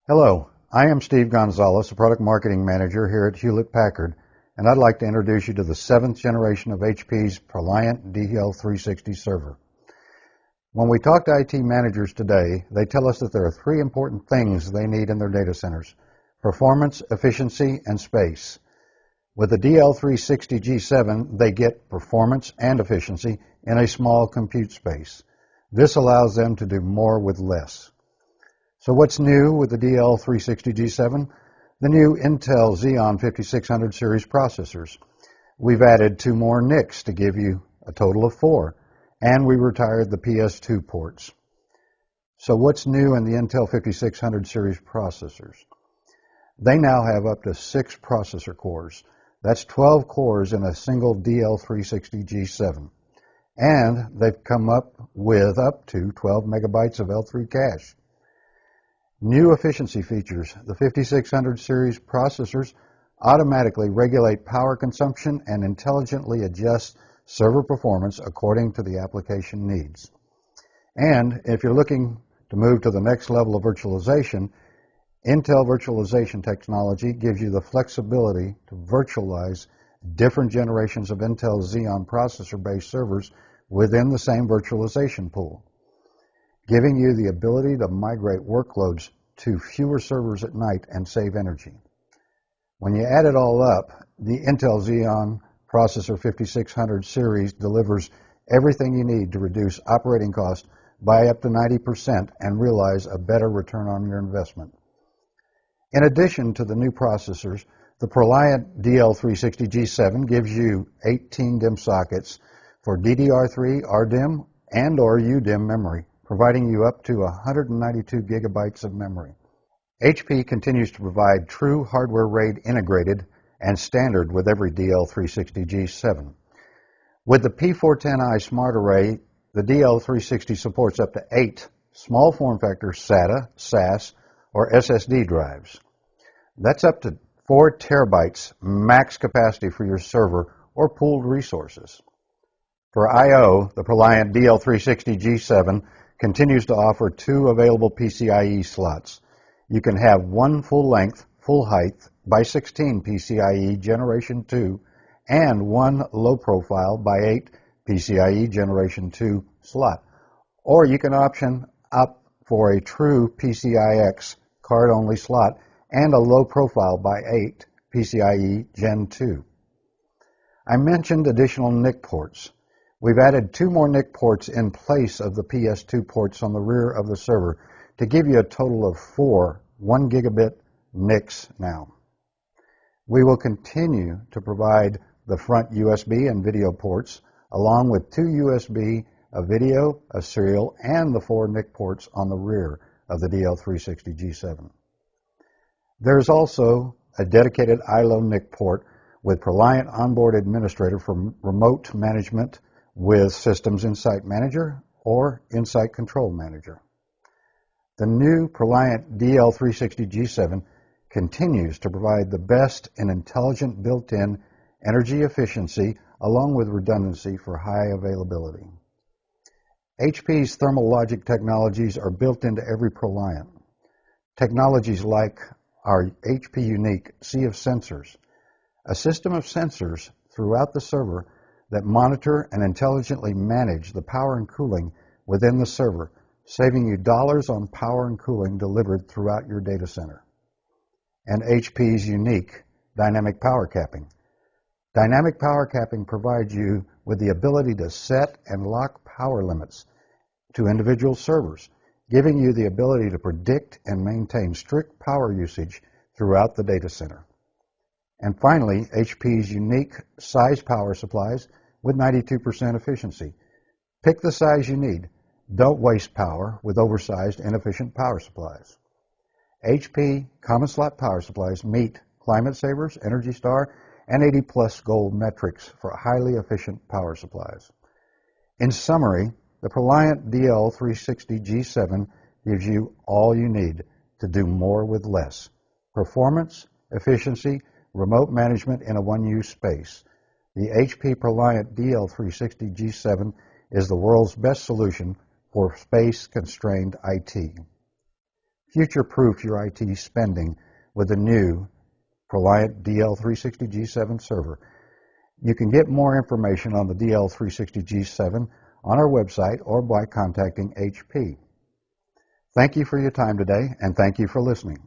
Hello, I am Steve Gonzalez, a Product Marketing Manager here at Hewlett-Packard, and I'd like to introduce you to the 7th generation of HP's ProLiant DL360 server. When we talk to IT managers today, they tell us that there are 3 important things they need in their data centers: performance, efficiency, and space. With the DL360 G7, they get performance and efficiency in a small compute space. This allows them to do more with less. So what's new with the DL360 G7? The new Intel Xeon 5600 series processors. We've added 2 more NICs to give you a total of 4, and we retired the PS2 ports. So what's new in the Intel 5600 series processors? They now have up to 6 processor cores. That's 12 cores in a single DL360 G7. And they've come up with up to 12 megabytes of L3 cache. New efficiency features. The 5600 series processors automatically regulate power consumption and intelligently adjust server performance according to the application needs. And if you're looking to move to the next level of virtualization, Intel virtualization technology gives you the flexibility to virtualize different generations of Intel Xeon processor-based servers within the same virtualization pool, giving you the ability to migrate workloads to fewer servers at night and save energy. When you add it all up, the Intel Xeon Processor 5600 series delivers everything you need to reduce operating costs by up to 90% and realize a better return on your investment. In addition to the new processors, the ProLiant DL360 G7 gives you 18 DIMM sockets for DDR3, RDIMM, and or UDIMM memory, providing you up to 192 gigabytes of memory. HP continues to provide true hardware RAID integrated and standard with every DL360 G7. With the P410i Smart Array, the DL360 supports up to 8 small form factor SATA, SAS, or SSD drives. That's up to 4 terabytes max capacity for your server or pooled resources. For I/O, the ProLiant DL360 G7 continues to offer 2 available PCIe slots. You can have 1 full-length, full-height by 16 PCIe Generation 2 and 1 low-profile by 8 PCIe Generation 2 slot. Or you can option up for a true PCIX card-only slot and a low-profile by 8 PCIe Gen 2. I mentioned additional NIC ports. We've added 2 more NIC ports in place of the PS2 ports on the rear of the server to give you a total of 4 1 gigabit NICs now. We will continue to provide the front USB and video ports along with 2 USB, a video, a serial, and the 4 NIC ports on the rear of the DL360 G7. There's also a dedicated ILO NIC port with ProLiant Onboard Administrator for remote management with Systems Insight Manager or Insight Control Manager. The new ProLiant DL360 G7 continues to provide the best in intelligent built-in energy efficiency along with redundancy for high availability. HP's thermal logic technologies are built into every ProLiant. Technologies like our HP Unique Sea of Sensors, a system of sensors throughout the server that monitor and intelligently manage the power and cooling within the server, saving you dollars on power and cooling delivered throughout your data center. And HP's unique dynamic power capping. Dynamic power capping provides you with the ability to set and lock power limits to individual servers, giving you the ability to predict and maintain strict power usage throughout the data center. And finally, HP's unique size power supplies with 92% efficiency. Pick the size you need. Don't waste power with oversized, inefficient power supplies. HP Common Slot Power Supplies meet Climate Savers, Energy Star, and 80+ Gold metrics for highly efficient power supplies. In summary, the ProLiant DL360 G7 gives you all you need to do more with less. Performance, efficiency, remote management in a one-use space. The HP ProLiant DL360 G7 is the world's best solution for space-constrained IT. future-proof your IT spending with the new ProLiant DL360 G7 server. You can get more information on the DL360 G7 on our website or by contacting HP. Thank you for your time today, and thank you for listening.